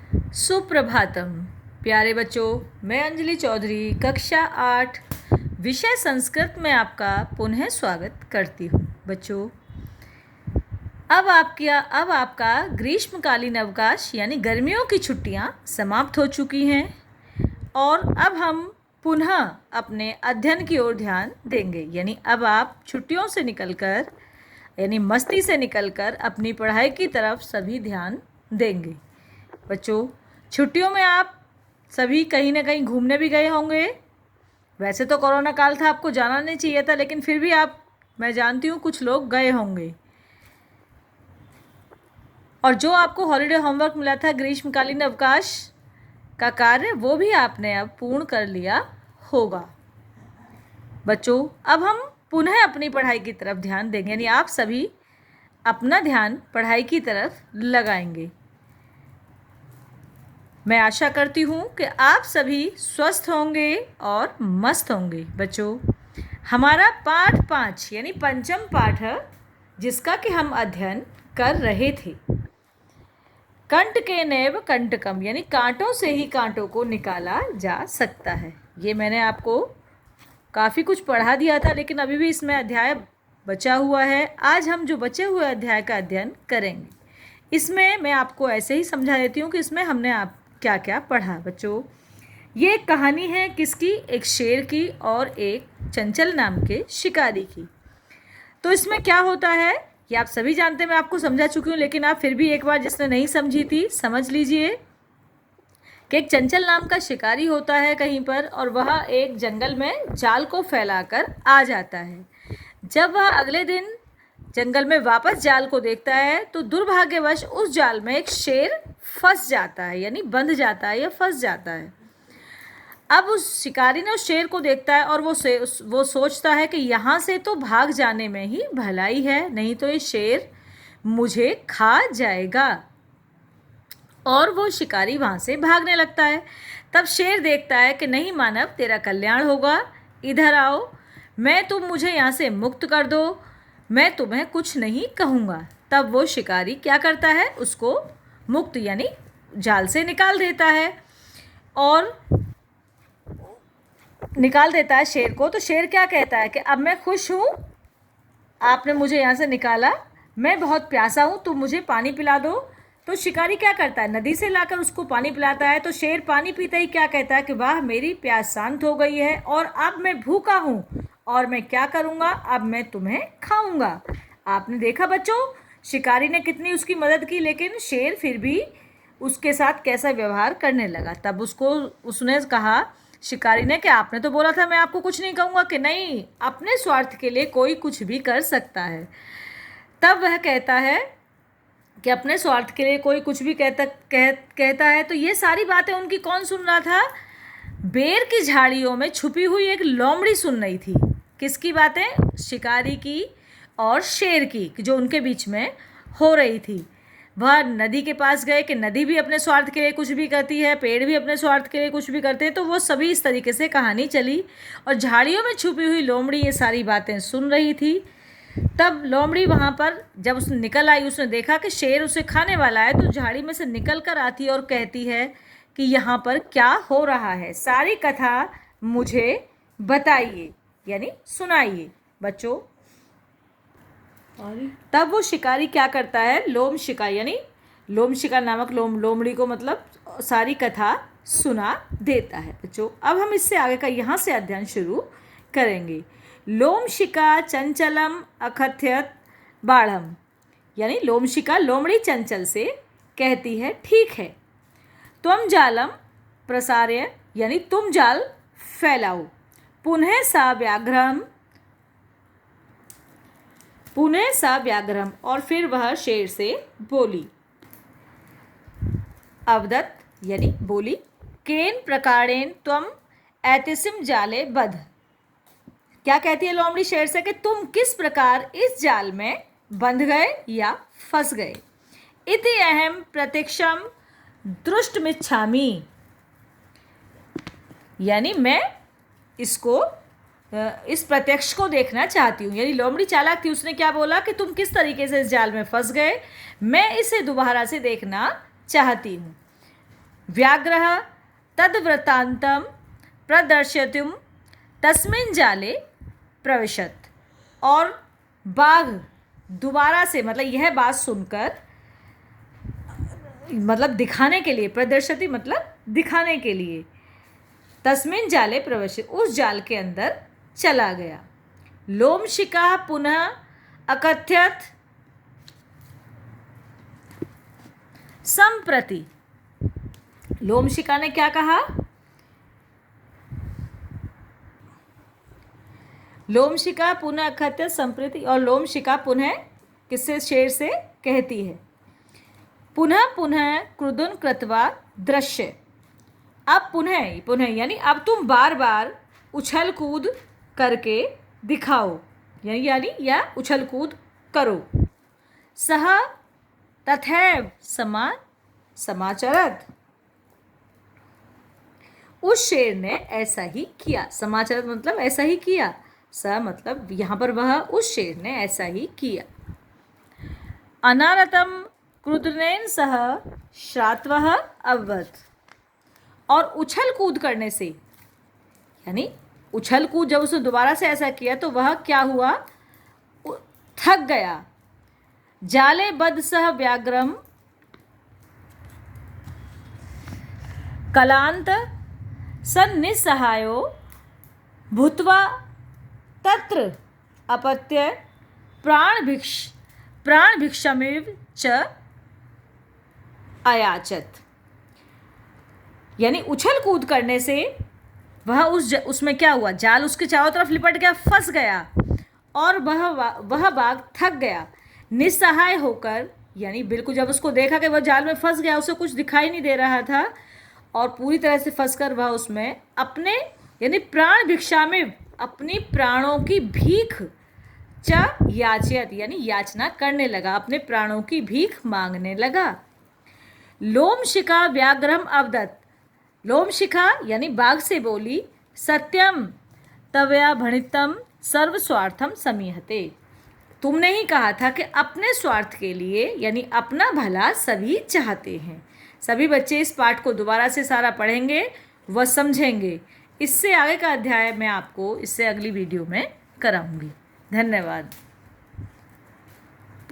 सुप्रभातम प्यारे बच्चों, मैं अंजलि चौधरी कक्षा 8 विषय संस्कृत में आपका पुनः स्वागत करती हूँ। बच्चों, अब आपका ग्रीष्मकालीन अवकाश यानी गर्मियों की छुट्टियाँ समाप्त हो चुकी हैं और अब हम पुनः अपने अध्ययन की ओर ध्यान देंगे। यानी अब आप छुट्टियों से निकलकर यानी मस्ती से निकलकर अपनी पढ़ाई की तरफ सभी ध्यान देंगे। बच्चों, छुट्टियों में आप सभी कहीं ना कहीं घूमने भी गए होंगे। वैसे तो कोरोना काल था, आपको जाना नहीं चाहिए था, लेकिन फिर भी मैं जानती हूँ कुछ लोग गए होंगे। और जो आपको हॉलीडे होमवर्क मिला था ग्रीष्मकालीन अवकाश का कार्य, वो भी आपने अब पूर्ण कर लिया होगा। बच्चों, अब हम पुनः अपनी पढ़ाई की तरफ ध्यान देंगे, यानी आप सभी अपना ध्यान पढ़ाई की तरफ लगाएंगे। मैं आशा करती हूँ कि आप सभी स्वस्थ होंगे और मस्त होंगे। बच्चों, हमारा पाठ 5 यानी पंचम पाठ है, जिसका कि हम अध्ययन कर रहे थे। कंट के नैव कंटकम, यानी कांटों से ही कांटों को निकाला जा सकता है। ये मैंने आपको काफ़ी कुछ पढ़ा दिया था, लेकिन अभी भी इसमें अध्याय बचा हुआ है। आज हम जो बचे हुए अध्याय का अध्ययन करेंगे। इसमें मैं आपको ऐसे ही समझा देती हूँ कि इसमें हमने क्या क्या पढ़ा। बच्चों, ये एक कहानी है किसकी? एक शेर की और एक चंचल नाम के शिकारी की। तो इसमें क्या होता है ये आप सभी जानते हैं, मैं आपको समझा चुकी हूँ, लेकिन आप फिर भी एक बार जिसने नहीं समझी थी समझ लीजिए कि एक चंचल नाम का शिकारी होता है कहीं पर, और वह एक जंगल में जाल को फैलाकर आ जाता है। जब वह अगले दिन जंगल में वापस जाल को देखता है तो दुर्भाग्यवश उस जाल में एक शेर फंस जाता है, यानी बंध जाता है या फंस जाता है। अब उस शिकारी ने उस शेर को देखता है और वो सोचता है कि यहाँ से तो भाग जाने में ही भलाई है, नहीं तो ये शेर मुझे खा जाएगा। और वो शिकारी वहाँ से भागने लगता है। तब शेर देखता है कि नहीं मानव, तेरा कल्याण होगा, इधर आओ, तुम मुझे यहाँ से मुक्त कर दो, मैं तुम्हें कुछ नहीं कहूँगा। तब वो शिकारी क्या करता है, उसको मुक्त यानी जाल से निकाल देता है और निकाल देता है शेर को। तो शेर क्या कहता है कि अब मैं खुश हूँ, आपने मुझे यहाँ से निकाला, मैं बहुत प्यासा हूँ, तुम मुझे पानी पिला दो। तो शिकारी क्या करता है, नदी से लाकर उसको पानी पिलाता है। तो शेर पानी पीते ही क्या कहता है कि वाह, मेरी प्यास शांत हो गई है और अब मैं भूखा हूँ और मैं क्या करूँगा, अब मैं तुम्हें खाऊंगा। आपने देखा बच्चों, शिकारी ने कितनी उसकी मदद की, लेकिन शेर फिर भी उसके साथ कैसा व्यवहार करने लगा। तब उसने कहा शिकारी ने कि आपने तो बोला था मैं आपको कुछ नहीं कहूँगा, कि नहीं, अपने स्वार्थ के लिए कोई कुछ भी कर सकता है। तब वह कहता है कि अपने स्वार्थ के लिए कोई कुछ भी कहता है। तो ये सारी बातें उनकी कौन सुन रहा था? बेर की झाड़ियों में छुपी हुई एक लोमड़ी सुन रही थी। किसकी बातें? शिकारी की और शेर की, जो उनके बीच में हो रही थी। वह नदी के पास गए कि नदी भी अपने स्वार्थ के लिए कुछ भी करती है, पेड़ भी अपने स्वार्थ के लिए कुछ भी करते हैं। तो वो सभी इस तरीके से कहानी चली और झाड़ियों में छुपी हुई लोमड़ी ये सारी बातें सुन रही थी। तब लोमड़ी वहाँ पर जब उसने निकल आई, उसने देखा कि शेर उसे खाने वाला है, तो झाड़ी में से निकल कर आती है और कहती है कि यहाँ पर क्या हो रहा है, सारी कथा मुझे बताइए, यानी सुनाइए। बच्चों, तब वो शिकारी क्या करता है, लोमशिका यानी लोमशिका नामक लोमड़ी को मतलब सारी कथा सुना देता है। बच्चों, अब हम इससे आगे का यहाँ से अध्ययन शुरू करेंगे। लोमशिका चंचलम अकथयत बाढ़म, यानी लोमशिका लोमड़ी चंचल से कहती है, ठीक है, त्वम जालम प्रसार्य, यानी तुम जाल फैलाओ, पुनः सा व्याघ्रम, और फिर वह शेर से बोली, अवदत यानी बोली, केन प्रकारेण त्वम एतिसिम जाले बध। क्या कहती है लोमड़ी शेर से कि तुम किस प्रकार इस जाल में बंध गए या फंस गए। इति अहम प्रत्यक्षम दृष्टमिच्छामि, यानी मैं इस प्रत्यक्ष को देखना चाहती हूँ। यानी लोमड़ी चालाक थी, उसने क्या बोला कि तुम किस तरीके से इस जाल में फंस गए, मैं इसे दोबारा से देखना चाहती हूँ। व्याघ्रः तद्वृत्तान्तं प्रदर्शयितुं तस्मिन् जाले प्रविशत। और बाघ दोबारा से मतलब यह बात सुनकर, मतलब दिखाने के लिए, प्रदर्शति मतलब दिखाने के लिए, तस्मिन् जाले प्रविशत उस जाल के अंदर चला गया। लोमशिखा पुनः अकथयत संप्रति। लोमशिखा ने क्या कहा? लोमशिखा पुनः अकथयत संप्रति। और लोमशिखा पुनः किससे? शेर से कहती है, पुनः पुनः क्रुदन कृत्वा दृश्य। अब पुनः, पुनः यानी अब तुम बार बार उछल कूद करके दिखाओ, यानी या उछल कूद करो। सह तथैव समाचरत। उस शेर ने ऐसा ही किया। समाचरत मतलब ऐसा ही किया। स मतलब यहाँ पर वह, उस शेर ने ऐसा ही किया। अनारतम क्रुदनेन सह श्रात्वः अभवत्। और उछल कूद करने से, यानी उछल कूद जब उसने दोबारा से ऐसा किया तो वह क्या हुआ? थक गया। जाले बद्ध सह व्याघ्रम कलांत सन निस्सहायो भूत्वा तत्र अपत्य प्राण भिक्षामेव च अयाचत। यानी उछल कूद करने से वह उसमें क्या हुआ? जाल उसके चारों तरफ लिपट गया, फंस गया, और वह बाघ थक गया। निस्सहाय होकर, यानी बिल्कुल जब उसको देखा कि वह जाल में फंस गया, उसे कुछ दिखाई नहीं दे रहा था, और पूरी तरह से फंसकर वह उसमें अपने यानी प्राण भिक्षा में अपनी प्राणों की भीख च याचयत यानी याचना करने लगा, अपने प्राणों की भीख मांगने लगा। लोमशिखा व्याघ्रम अवदत्। लोमशिखा यानी बाघ से बोली, सत्यम तवया भणितम सर्वस्वार्थम समीहते। तुमने ही कहा था कि अपने स्वार्थ के लिए यानी अपना भला सभी चाहते हैं। सभी बच्चे इस पाठ को दोबारा से सारा पढ़ेंगे, वह समझेंगे। इससे आगे का अध्याय मैं आपको इससे अगली वीडियो में कराऊंगी। धन्यवाद।